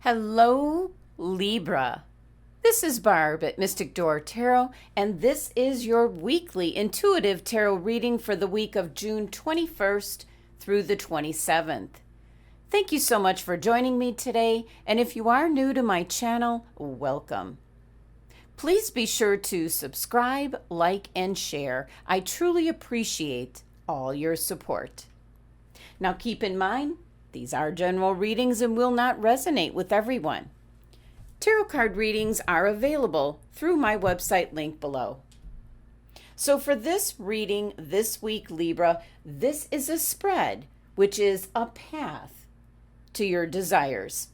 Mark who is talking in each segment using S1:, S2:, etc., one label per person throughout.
S1: Hello, Libra. This is Barb at Mystic Door Tarot, and this is your weekly intuitive tarot reading for the week of June 21st through the 27th. Thank you so much for joining me today, and if you are new to my channel, welcome. Please be sure to subscribe, like, and share. I truly appreciate all your support. Now keep in mind, these are general readings and will not resonate with everyone. Tarot card readings are available through my website link below. So for this reading this week, Libra, this is a spread, which is a path to your desires.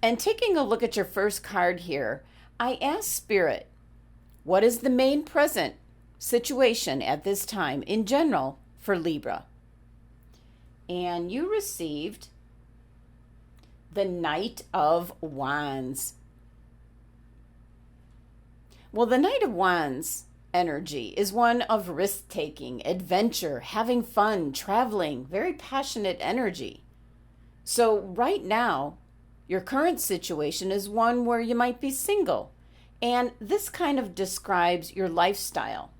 S1: And taking a look at your first card here, I asked Spirit, what is the main present situation at this time in general for Libra? And you received the Knight of Wands. Well, the Knight of Wands energy is one of risk-taking, adventure, having fun, traveling, very passionate energy. So right now, your current situation is one where you might be single, and this kind of describes your lifestyle.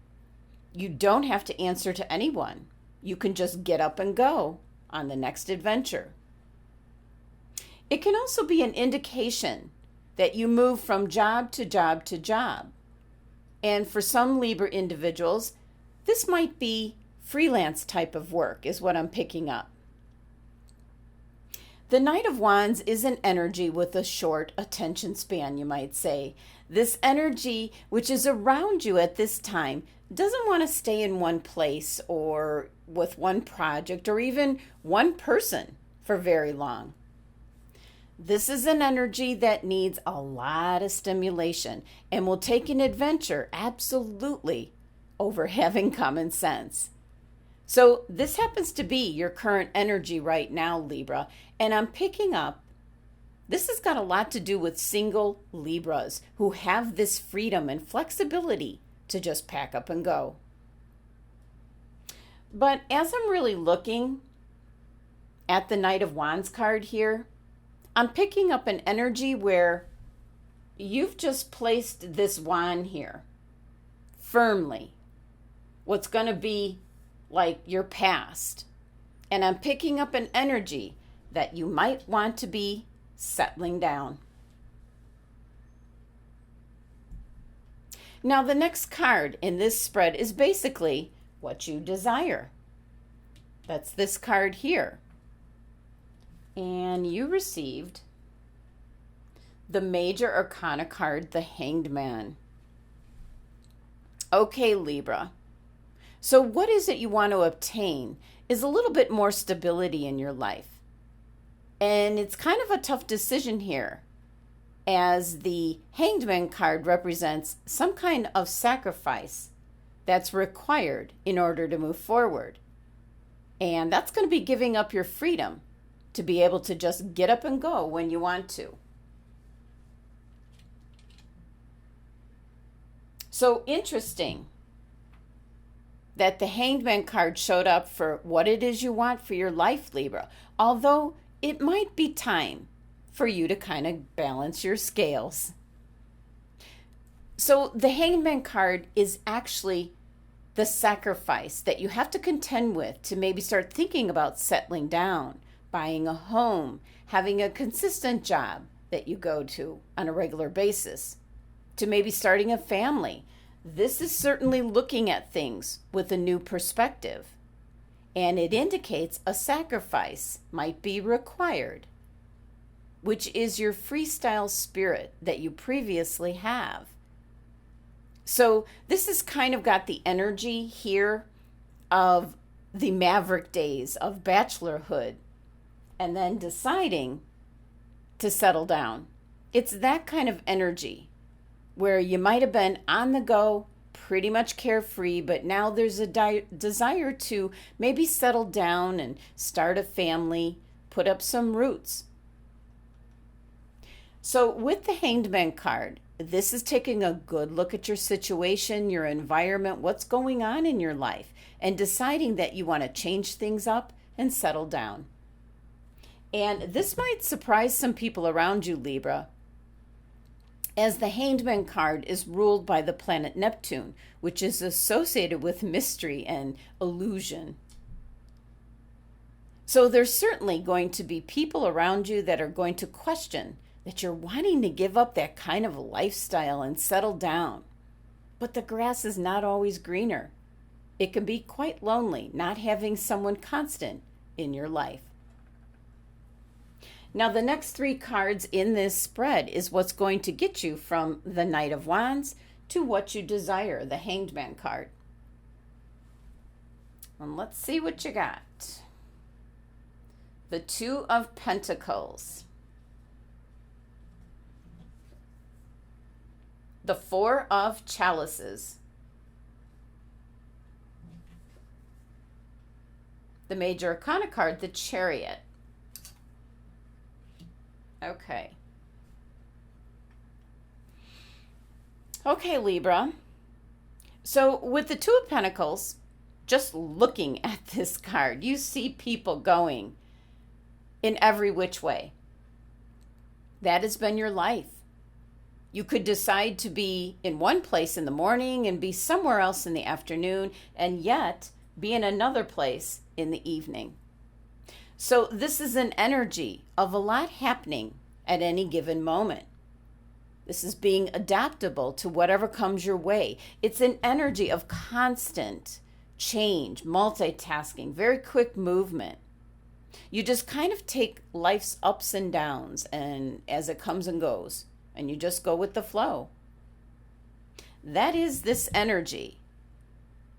S1: You don't have to answer to anyone. You can just get up and go on the next adventure. It can also be an indication that you move from job to job to job. And for some Libra individuals, this might be freelance type of work is what I'm picking up. The Knight of Wands is an energy with a short attention span, you might say. This energy, which is around you at this time, doesn't want to stay in one place or with one project or even one person for very long. This is an energy that needs a lot of stimulation and will take an adventure absolutely over having common sense. So this happens to be your current energy right now, Libra, and I'm picking up this has got a lot to do with single Libras who have this freedom and flexibility to just pack up and go. But as I'm really looking at the Knight of Wands card here, I'm picking up an energy where you've just placed this wand here firmly, what's going to be like your past. And I'm picking up an energy that you might want to be settling down. Now, the next card in this spread is basically what you desire. That's this card here. And you received the Major Arcana card, the Hanged Man. Okay, Libra. So what is it you want to obtain is a little bit more stability in your life. And it's kind of a tough decision here, as the Hanged Man card represents some kind of sacrifice that's required in order to move forward. And that's going to be giving up your freedom to be able to just get up and go when you want to. So interesting that the Hanged Man card showed up for what it is you want for your life, Libra. Although it might be time for you to kind of balance your scales. So the Hanged Man card is actually the sacrifice that you have to contend with to maybe start thinking about settling down, buying a home, having a consistent job that you go to on a regular basis, to maybe starting a family. This is certainly looking at things with a new perspective, and it indicates a sacrifice might be required, which is your freestyle spirit that you previously have. So this has kind of got the energy here of the maverick days of bachelorhood and then deciding to settle down. It's that kind of energy where you might have been on the go, pretty much carefree, but now there's a desire to maybe settle down and start a family, put up some roots. So with the Hanged Man card, this is taking a good look at your situation, your environment, what's going on in your life, and deciding that you want to change things up and settle down. And this might surprise some people around you, Libra, as the Hanged Man card is ruled by the planet Neptune, which is associated with mystery and illusion. So there's certainly going to be people around you that are going to question that you're wanting to give up that kind of lifestyle and settle down. But the grass is not always greener. It can be quite lonely not having someone constant in your life. Now, the next 3 cards in this spread is what's going to get you from the Knight of Wands to what you desire, the Hanged Man card. And let's see what you got. The 2 of Pentacles. The 4 of Chalices. The Major Arcana card, the Chariot. Okay. Okay, Libra. So with the 2 of Pentacles, just looking at this card, you see people going in every which way. That has been your life. You could decide to be in one place in the morning and be somewhere else in the afternoon, and yet be in another place in the evening. So this is an energy of a lot happening at any given moment. This is being adaptable to whatever comes your way. It's an energy of constant change, multitasking, very quick movement. You just kind of take life's ups and downs and as it comes and goes, and you just go with the flow. That is this energy.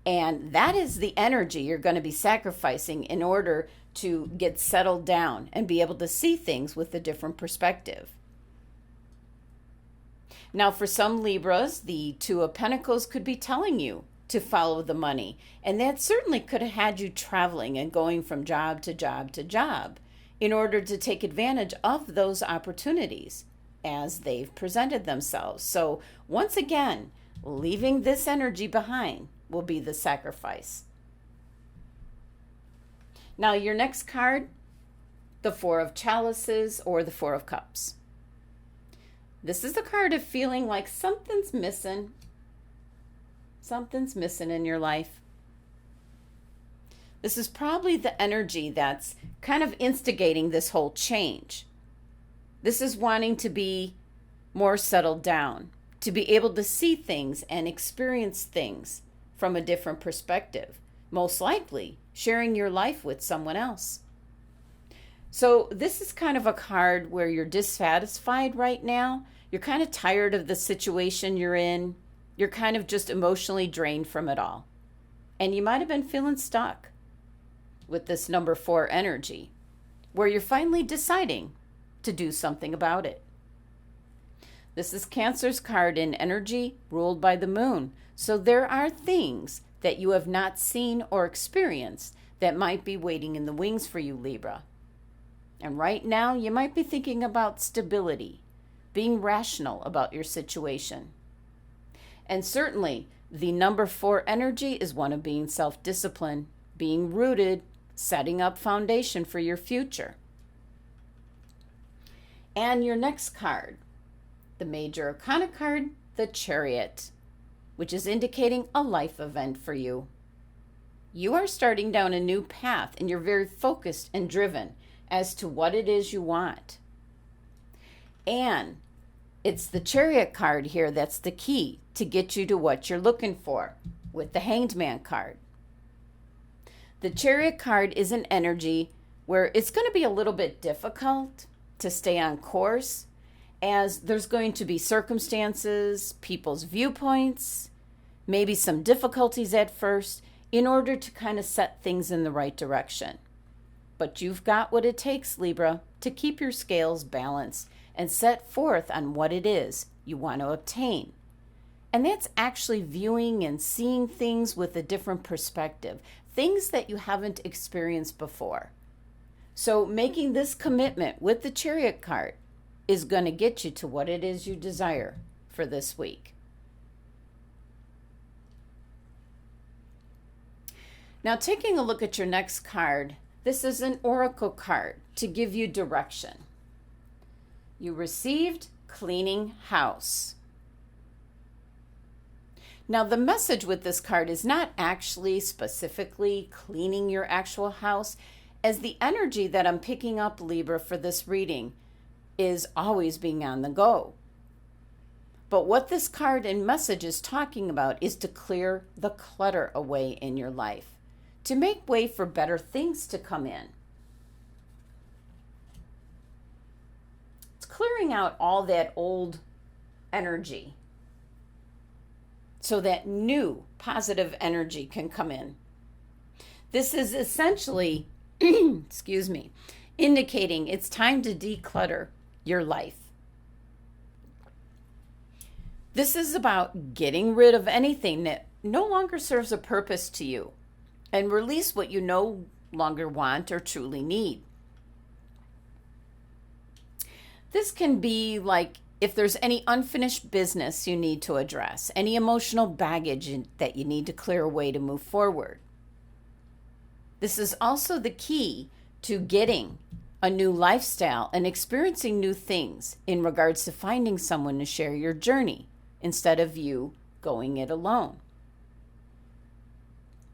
S1: And that is the energy you're going to be sacrificing in order to get settled down and be able to see things with a different perspective. Now, for some Libras, the 2 of Pentacles could be telling you to follow the money. And that certainly could have had you traveling and going from job to job to job in order to take advantage of those opportunities as they've presented themselves. So once again, leaving this energy behind will be the sacrifice. Now, your next card, the 4 of Chalices or the 4 of Cups. This is the card of feeling like something's missing. Something's missing in your life. This is probably the energy that's kind of instigating this whole change. This is wanting to be more settled down, to be able to see things and experience things from a different perspective, most likely sharing your life with someone else. So this is kind of a card where you're dissatisfied right now. You're kind of tired of the situation you're in. You're kind of just emotionally drained from it all. And you might have been feeling stuck with this number 4 energy, where you're finally deciding to do something about it. This is Cancer's card in energy ruled by the moon. So there are things that you have not seen or experienced that might be waiting in the wings for you, Libra. And right now, you might be thinking about stability, being rational about your situation. And certainly, the number 4 energy is one of being self-disciplined, being rooted, setting up foundation for your future. And your next card, the Major Arcana card, the Chariot, which is indicating a life event for you. You are starting down a new path, and you're very focused and driven as to what it is you want. And it's the Chariot card here that's the key to get you to what you're looking for with the Hanged Man card. The Chariot card is an energy where it's going to be a little bit difficult to stay on course, as there's going to be circumstances, people's viewpoints, maybe some difficulties at first in order to kind of set things in the right direction. But you've got what it takes, Libra, to keep your scales balanced and set forth on what it is you want to obtain. And that's actually viewing and seeing things with a different perspective, things that you haven't experienced before. So making this commitment with the Chariot card is going to get you to what it is you desire for this week. Now, taking a look at your next card, This is an oracle card to give you direction. You received cleaning house. Now, the message with this card is not actually specifically cleaning your actual house, as the energy that I'm picking up, Libra, for this reading is always being on the go. But what this card and message is talking about is to clear the clutter away in your life, to make way for better things to come in. It's clearing out all that old energy so that new positive energy can come in. This is essentially, excuse me, indicating it's time to declutter your life. This is about getting rid of anything that no longer serves a purpose to you and release what you no longer want or truly need. This can be like if there's any unfinished business you need to address, any emotional baggage that you need to clear away to move forward. This is also the key to getting a new lifestyle and experiencing new things in regards to finding someone to share your journey instead of you going it alone.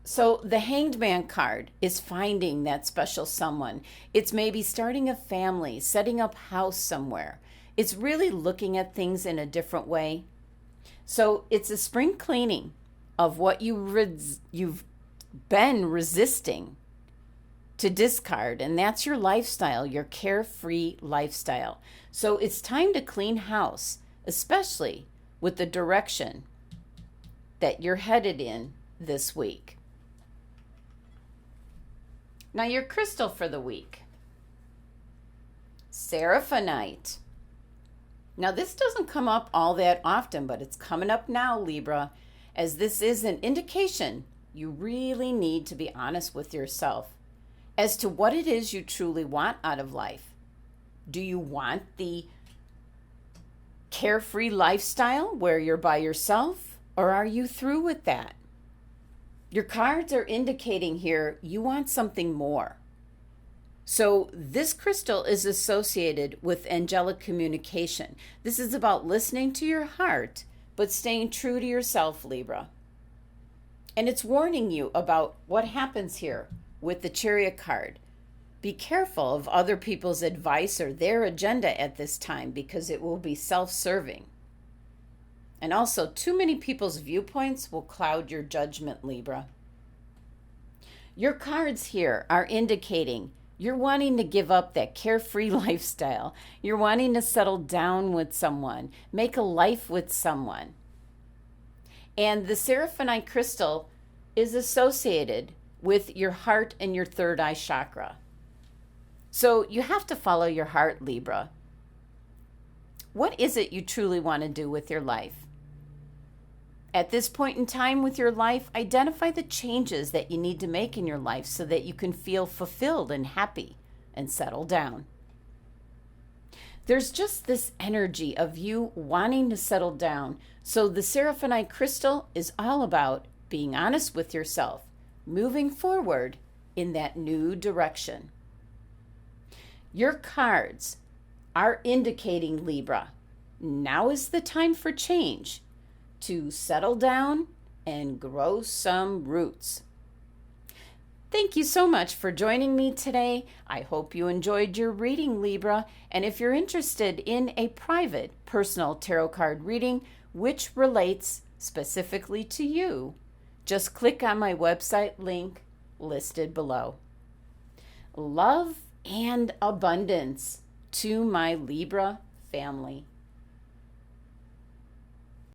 S1: So the Hanged Man card is finding that special someone. It's maybe starting a family, setting up house somewhere. It's really looking at things in a different way. So it's a spring cleaning of what you've been resisting to discard, and that's your lifestyle, your carefree lifestyle. So it's time to clean house, especially with the direction that you're headed in this week. Now, your crystal for the week, Seraphonite. Now, this doesn't come up all that often, but it's coming up now, Libra, as this is an indication you really need to be honest with yourself as to what it is you truly want out of life. Do you want the carefree lifestyle where you're by yourself, or are you through with that? Your cards are indicating here you want something more. So this crystal is associated with angelic communication. This is about listening to your heart, but staying true to yourself, Libra. And it's warning you about what happens here with the Chariot card. Be careful of other people's advice or their agenda at this time, because it will be self-serving. And also, too many people's viewpoints will cloud your judgment, Libra. Your cards here are indicating you're wanting to give up that carefree lifestyle. You're wanting to settle down with someone, make a life with someone. And the Seraphonite crystal is associated with your heart and your third eye chakra. So you have to follow your heart, Libra. What is it you truly want to do with your life? At this point in time with your life, identify the changes that you need to make in your life so that you can feel fulfilled and happy and settle down. There's just this energy of you wanting to settle down. So the Seraphonite crystal is all about being honest with yourself, moving forward in that new direction. Your cards are indicating, Libra, now is the time for change, to settle down and grow some roots. Thank you so much for joining me today. I hope you enjoyed your reading, Libra. And if you're interested in a private personal tarot card reading, which relates specifically to you, just click on my website link listed below. Love and abundance to my Libra family.